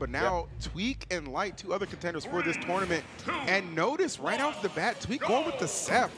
But now Tweek and Light, two other contenders for this tournament. And notice right off the bat, Tweek going with the Seph.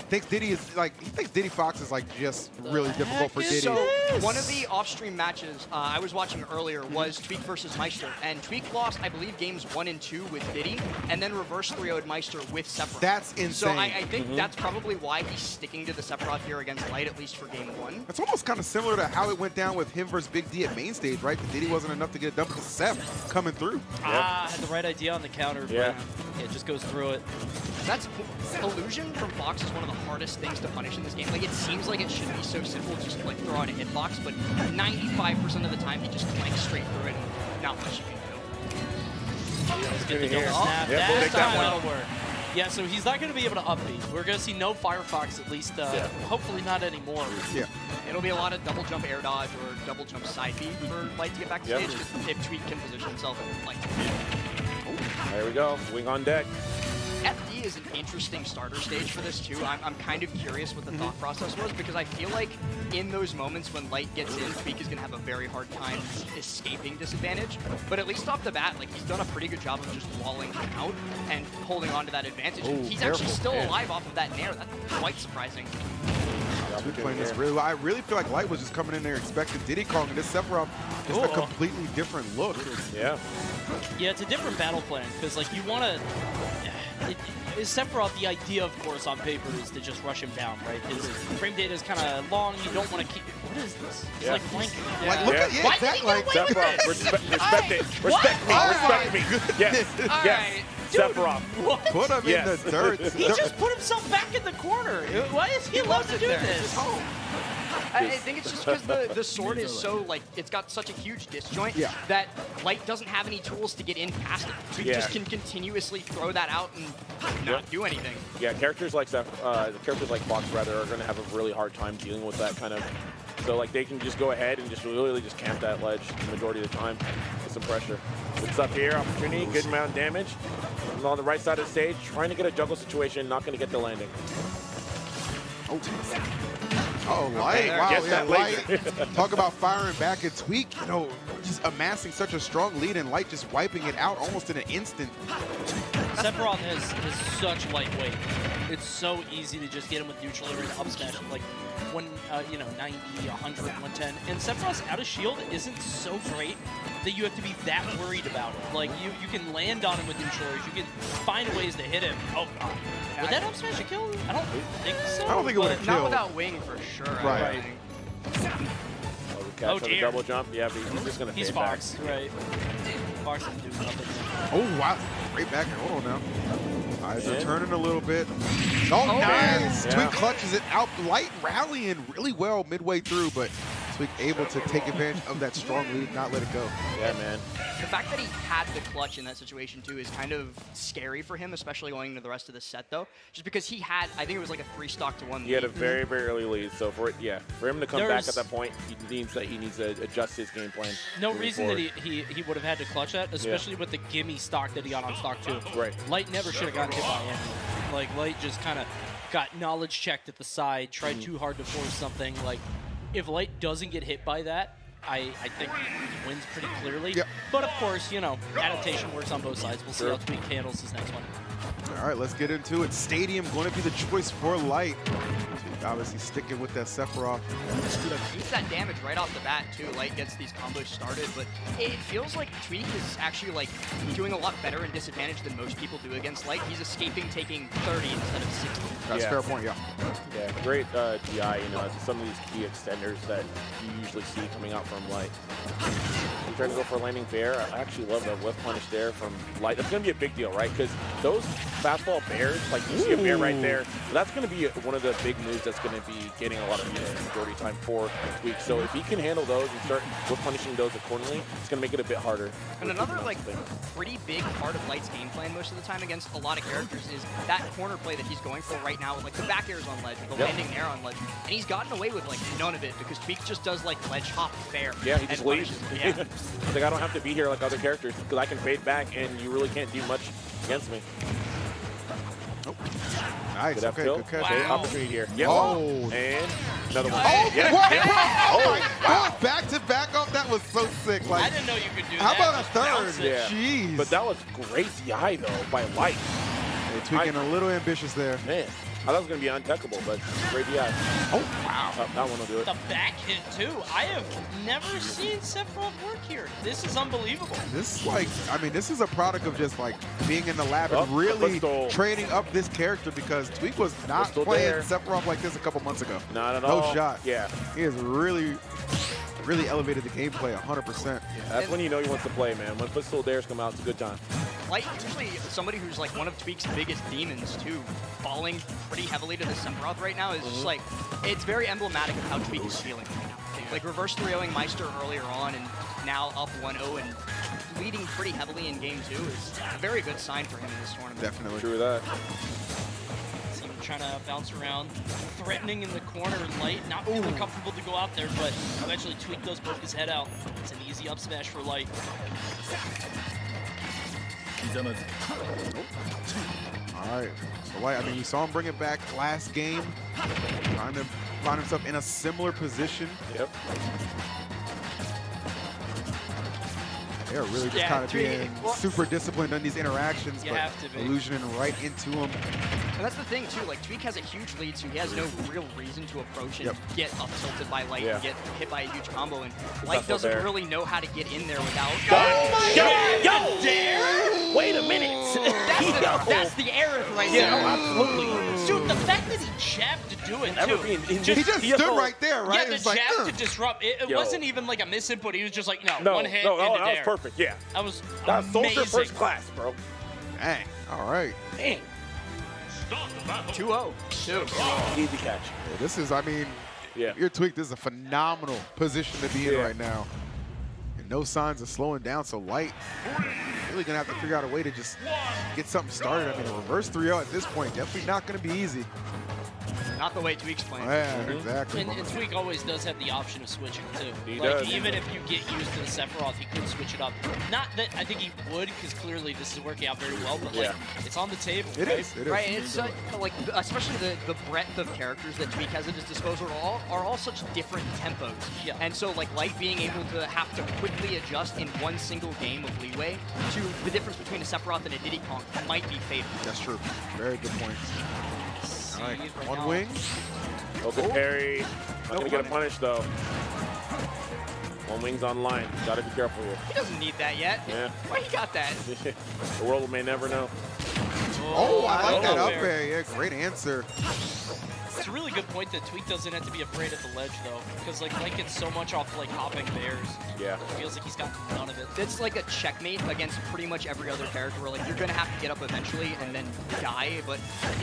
Thinks Diddy is like, he thinks Diddy Fox is like just really difficult for Diddy. So one of the off-stream matches I was watching earlier was Tweek versus Meister, and Tweek lost, I believe, games 1 and 2 with Diddy, and then reverse 3-0'd Meister with Sephiroth. That's insane. So I think that's probably why he's sticking to the Sephiroth here against Light, at least for game 1. It's almost kind of similar to how it went down with him versus Big D at main stage, right? The Diddy wasn't enough to get it done with the Seph coming through. Had the right idea on the counter, but it just goes through it. That's illusion from Fox is one of the hardest things to punish in this game. Like, it seems like it should be so simple, just like throw out a hitbox, but 95% of the time he just flanks straight through it and not much you can do. Let's get the double snap. That'll work. Yeah, so he's not going to be able to up B. We're going to see no Firefox, at least, hopefully not anymore. Yeah. It'll be a lot of double jump air dodge or double jump side B for Light to get back to stage if Tweek can position himself and Light. There we go, wing on deck. FD is an interesting starter stage for this too. I'm kind of curious what the thought process was, because I feel like in those moments when Light gets in, Tweek is going to have a very hard time escaping disadvantage. But at least off the bat, like, he's done a pretty good job of just walling him out and holding on to that advantage. Ooh, he's actually still alive off of that nair. That's quite surprising. Tweek playing this really well. I really feel like Light was just coming in there expecting Diddy Kong, and this Sephiroth just a completely different look. Yeah, it's a different battle plan, because like you want to. Sephiroth, the idea, of course, on paper is to just rush him down, right? His frame data is kind of long. You don't want to keep. What is this? It's like blanking. Like, look at exactly. Like Sephiroth, respect me. Yes, yes. Sephiroth. Put him in the dirt. He just put himself back in the corner. Why is he allowed to do this? I think it's just because the sword is so, like, it's got such a huge disjoint that Light doesn't have any tools to get in past it. So he just can continuously throw that out and not do anything. Yeah, characters like Fox, rather, are going to have a really hard time dealing with that kind of. So, like, they can just go ahead and just literally just camp that ledge the majority of the time with some pressure. What's up here? Opportunity, good amount of damage. And on the right side of the stage, trying to get a juggle situation, not going to get the landing. Oh, Light. Wow, yeah, Light. Talk about firing back at Tweek. You know, just amassing such a strong lead, and Light just wiping it out almost in an instant. Sephiroth is such lightweight. It's so easy to just get him with neutral or up smash. Like, when, 90, 100, 110. And Sephiroth's out of shield isn't so great that you have to be that worried about it. Like, you can land on him with neutral, you can find ways to hit him. Oh, God. Would that up smash a kill? I don't think so. I don't think it would have killed. Not without wing, for sure. Right. Oh, dear. Double jump. Yeah, but he's just going to fade back. Fox, right. Fox can do nothing. Oh, wow. Right back. Hold on now. Eyes are turning a little bit. Oh, nice. Tweek clutches it out. Light rallying really well midway through, but Tweek able to take advantage of that strong lead, not let it go. Yeah, man. The fact that he had the clutch in that situation, too, is kind of scary for him, especially going into the rest of the set, though. Just because he had, I think it was like a 3-stock-to-1 lead. He had a very, very early lead, so for him to come back at that point, he needs to adjust his game plan. No reason that he would have had to clutch that, especially with the gimme stock that he got on stock 2. Right. Light never should have gotten hit by anything. Like, Light just kind of got knowledge checked at the side, tried too hard to force something. Like, if Light doesn't get hit by that, I think he wins pretty clearly. Yep. But of course, adaptation works on both sides. We'll see how Tweek handles his next one. All right, let's get into it. Stadium going to be the choice for Light. Obviously sticking with that Sephiroth. Keeps that damage right off the bat, too. Light gets these combos started, but it feels like Tweek is actually, like, doing a lot better in disadvantage than most people do against Light. He's escaping taking 30 instead of 60. That's a fair point, yeah. Yeah, great DI, some of these key extenders that you usually see coming out from Light. You try to go for a landing bear. I actually love that whiff punish there from Light. That's going to be a big deal, right? Because those fastball bears, like you see a bear right there, so that's going to be one of the big moves that's going to be getting a lot of use the majority time for Tweek. So if he can handle those and start whiff punishing those accordingly, it's going to make it a bit harder. And another, like, pretty big part of Light's game plan most of the time against a lot of characters is that corner play that he's going for right now with, like, the back airs on ledge, the landing air on ledge. And he's gotten away with, like, none of it because Tweek just does, like, ledge hop fair. Yeah, he just leaves. Yeah. He's like, I don't have to be here like other characters because I can fade back and you really can't do much against me. Nope. Nice. Good Okay, good catch. Wow. Opportunity here. Yep. Oh. And another one. Oh, Yep. what? Yep. Oh, my Wow. God. Back to back up. That was so sick. I Like, didn't know you could do how that. about a Just third? bounce it. Yeah. Jeez. But that was great DI, though, by Light. They're tweaking a little ambitious there. Man, I thought it was going to be untechable, but great DI. Oh, wow. Oh, that one will do it. The back hit, too. I have never seen Sephiroth work here. This is unbelievable. This is like, I mean, this is a product of just like being in the lab Oh, and really pistol. training up this character because Tweek was not Pistol playing there. Sephiroth like this a couple months ago. Not at No all. shot. Yeah. He has really elevated the gameplay 100%. That's when you know he wants to play, man. When pistol dares come out, it's a good time. Light usually somebody who's like one of Tweek's biggest demons too, falling pretty heavily to the Sephiroth right now is just like, it's very emblematic of how Tweek is feeling right now. Like reverse 3-0ing Meister earlier on and now up 1-0 and leading pretty heavily in game 2 is a very good sign for him in this tournament. Definitely. True that. See him trying to bounce around, threatening in the corner. Light not feeling comfortable to go out there, but eventually Tweek does poke his head out. It's an easy up smash for Light. All right. So, Light, I mean, you saw him bring it back last game, trying to find himself in a similar position. Yep. They're really just Yeah, kind of Tweek- being well- super disciplined on these interactions, You but have to be. illusioning right into them. And that's the thing too, like Tweek has a huge lead, so he has no real reason to approach and Yep. get up tilted by Light Yeah. and get hit by a huge combo. And That's Light not doesn't fair. really know how to get in there without. Yo! Wait a minute. That's the error right Yeah, there. absolutely. Dude, the fact that he jabbed to do it, Never too. been. He just stood right there, right? Yeah, It the was like, jab to disrupt. It Yo. wasn't even like a misinput. He was just like, No, one hit no, into that was dare. perfect. Yeah. That was That was Soldier amazing. first class, bro. dang. All right. Dang. 2-0. Easy catch. Yeah, this is, I mean, Yeah. your Tweek, this is a phenomenal position to be in Yeah. right now. And no signs of slowing down, so Light really going to have to figure out a way to just get something started. I mean, a reverse 3-0 at this point, definitely not going to be easy. Not the way Tweek's playing. Yeah, exactly. And Tweek always does have the option of switching too. He like does. even if you get used to the Sephiroth, he could switch it up. Not that I think he would, because clearly this is working out very well. But like, Yeah. it's on the table. It right? is. It is. Right, and it's like, especially the breadth of characters that Tweek has at his disposal are all such different tempos. Yeah. And so, like, Light being able to have to quickly adjust in one single game of leeway to the difference between a Sephiroth and a Diddy Kong might be fatal. That's true. Very good point. All right, right one now. wing. Okay, parry. Not gonna get a punish though. One wing's on line. Gotta be careful here. He doesn't need that yet. Yeah. Why he got that? The world may never know. Oh, I like that Oh, up fair. air. Yeah, great answer. It's a really good point that Tweek doesn't have to be afraid at the ledge though, because like Light gets so much off like hopping bears. Yeah. It feels like he's got none of it. It's like a checkmate against pretty much every other character where like you're gonna have to get up eventually and then die, but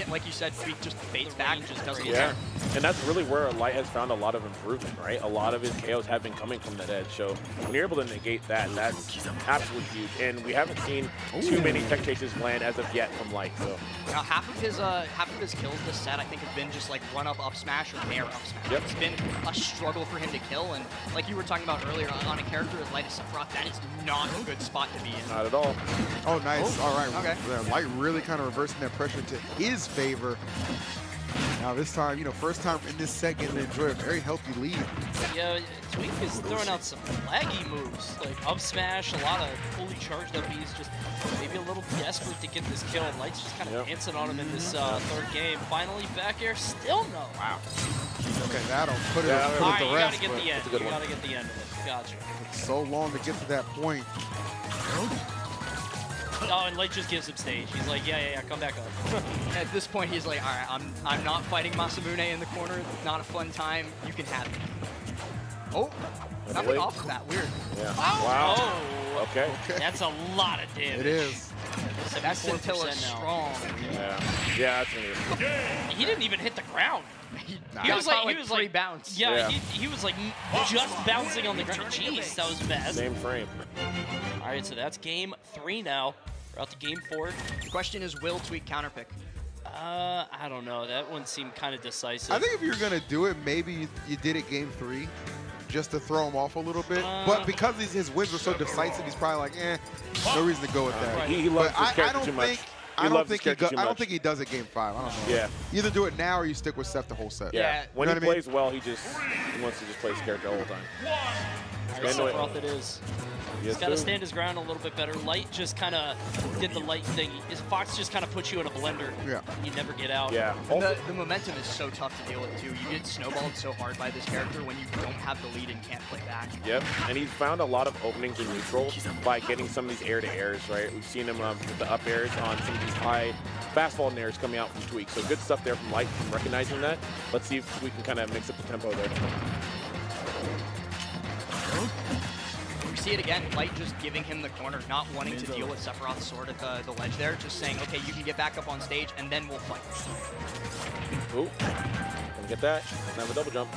like you said, Tweek just fades back and just doesn't Yeah. care. And that's really where Light has found a lot of improvement, right? A lot of his KOs have been coming from that edge. So when you're able to negate that, that's absolutely huge. And we haven't seen too many tech chases land as of yet from Light. So Now half of his kills this set I think have been just like run up smash or nair up smash. Yep. It's been a struggle for him to kill, and like you were talking about earlier, on a character as light as Sephiroth, that is not a good spot to be in. not at all. Oh, nice. All right. Okay. Yeah, Light really kind of reversing that pressure to his favor. Now this time, you know, first time in this set getting to enjoy a very healthy lead. Yeah, Tweek is throwing out some laggy moves, like up smash, a lot of fully charged up Bs, just maybe a little desperate to get this kill. And Light's just kind of dancing on him in this third game. Finally, back air, still no. Wow. Okay, that'll put it Yeah, up all with All right, the you rest. gotta get but the end. a good You one. gotta get the end of it. Gotcha. so long to get to that point. Oh, and Light just gives him stage. He's like, yeah, come back up. At this point, he's like, all right, I'm not fighting Masamune in the corner. Not a fun time. You can have it. Oh, nothing late. off of that. Weird. Yeah. Oh, Wow. Okay. that's a lot of damage. It is. That 74% scintilla now. strong. Yeah. Yeah, that's gonna be. He didn't even hit the ground. He He was like, three bounce. Yeah, Yeah. He was like just bouncing on the ground. Jeez, that was fast. Same frame. All right, so that's game 3 now. We're out to game 4. The question is, will Tweek counterpick? I don't know. That one seemed kind of decisive. I think if you're gonna do it, maybe you did it game 3, just to throw him off a little bit. But because his wins were so decisive, he's probably like, no reason to go with that. Right. He loves But this character I too don't much. think I don't think he does it game 5. I don't know. Yeah. Either do it now or you stick with Seth the whole set. Yeah. When you he know what I plays well, he wants to just play his character the whole time. Sephiroth it is. He's got to stand his ground a little bit better. Light just kind of did the Light thing. Fox just kind of puts you in a blender. Yeah. You never get out. Yeah. The momentum is so tough to deal with, too. You get snowballed so hard by this character when you don't have the lead and can't play back. Yep. And he's found a lot of openings in neutral by getting some of these air-to-airs, right? We've seen him with the up airs on some of these high fast-fall airs coming out from Tweek. So good stuff there from Light, from recognizing that. Let's see if we can kind of mix up the tempo there. We see it again, Light just giving him the corner, not wanting to deal with Sephiroth's sword at the ledge there, just saying, okay, you can get back up on stage, and then we'll fight. Ooh, gonna get that. Now have a double jump.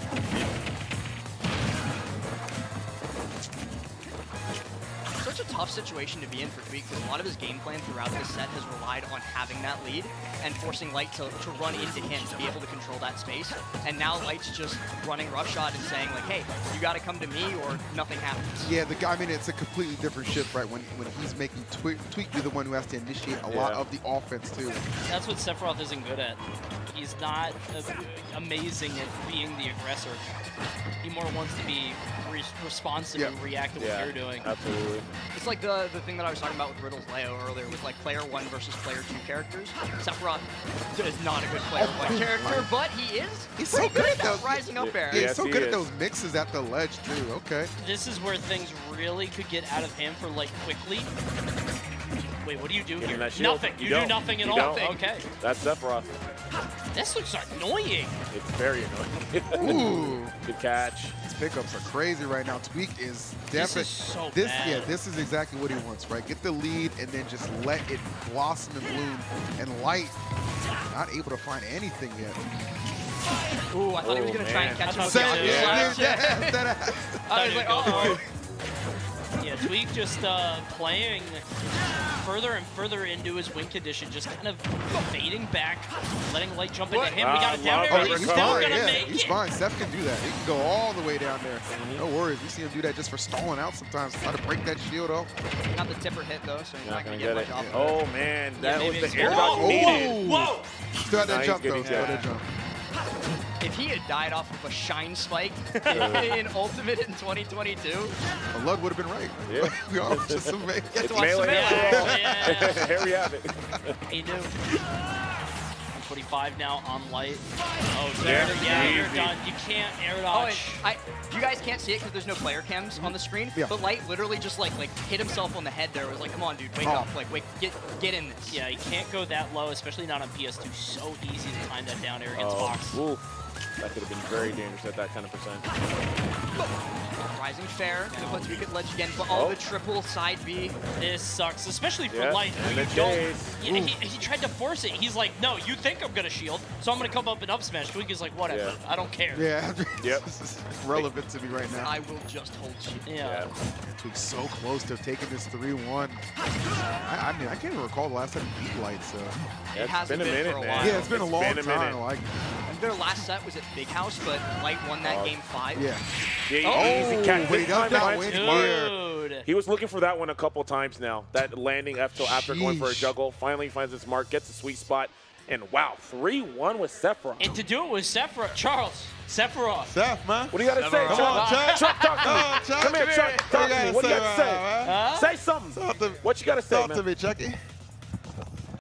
Such a tough situation to be in for Tweek, because a lot of his game plan throughout this set has relied on having that lead and forcing Light to run into him to be able to control that space. And now Light's just running roughshod and saying, like, hey, you got to come to me or nothing happens. Yeah, I mean, it's a completely different shift, right? When he's making Tweek be the one who has to initiate a lot of the offense, too. That's what Sephiroth isn't good at. He's not amazing at being the aggressor. He more wants to be responsive and react to what you're doing. Absolutely. It's like the thing that I was talking about with Riddle's Leo earlier, with like player 1 versus player 2 characters. Sephiroth is not a good player 1 character, but he's so good at those rising up air. Yeah, he's so good at those mixes at the ledge too. Okay. This is where things really could get out of hand for Light quickly. Wait, what do you do here? Nothing. You do nothing at all. Okay. That's Sephiroth. This looks annoying. It's very annoying. Ooh. Good catch. His pickups are crazy right now. Tweek is definitely. This is so bad. Yeah, this is exactly what he wants, right? Get the lead and then just let it blossom and bloom. And Light not able to find anything yet. Ooh, I thought he was going to try and catch him. I was like, uh-oh. Yeah, Tweek just playing further and further into his win condition, just kind of fading back, letting Light jump into him. We got it down there. He's still going to make it. He's fine. Seth can do that. He can go all the way down there. No worries. We see him do that just for stalling out sometimes. Try to break that shield off. Got the tipper hit, though, so he's not going to get much off. Oh, man. That was the air dodge needed. Whoa! Still had that jump, though. Still had that jump. If he had died off of a shine spike in Ultimate in 2022, well, Lud would have been right. Yeah. We all just amazing. It's melee. Here we have it. He knew. 145 now on Light. Oh, there. Yeah, you're done. You can't air dodge. Oh, you guys can't see it because there's no player cams on the screen, but Light literally just like hit himself on the head there. It was like, come on, dude, wake up. Like, get in this. Yeah, he can't go that low, especially not on PS2. So easy to time that down air against Fox. Ooh. That could have been very dangerous at that kind of percent. Rising fair, gonna put Tweek at ledge again, but the triple side B. This sucks, especially for Light. He tried to force it. He's like, no, you think I'm gonna shield, so I'm gonna come up and up smash. Tweek is like, whatever, I don't care. Yeah, this is relevant to me right now. I will just hold shield. Yeah. Tweek's so close to taking this 3-1. I mean, I can't even recall the last time he beat Light, so. It hasn't been for a while. Yeah, it's been a long time. Like, their last set was at Big House, but Light won that game 5. Yeah. Easy catch. Dude. He was looking for that one a couple times now. That landing after going for a juggle. Finally finds his mark, gets a sweet spot. And wow, 3-1 with Sephiroth. And to do it with Sephiroth, Charles, Sephiroth. Seth, man. What do you got to say, Come on, Chuck. Chuck, talk to me. Come here, Chuck. Talk to me. What do you got to say? Say something. What you got to say, man? Talk to me, Chucky.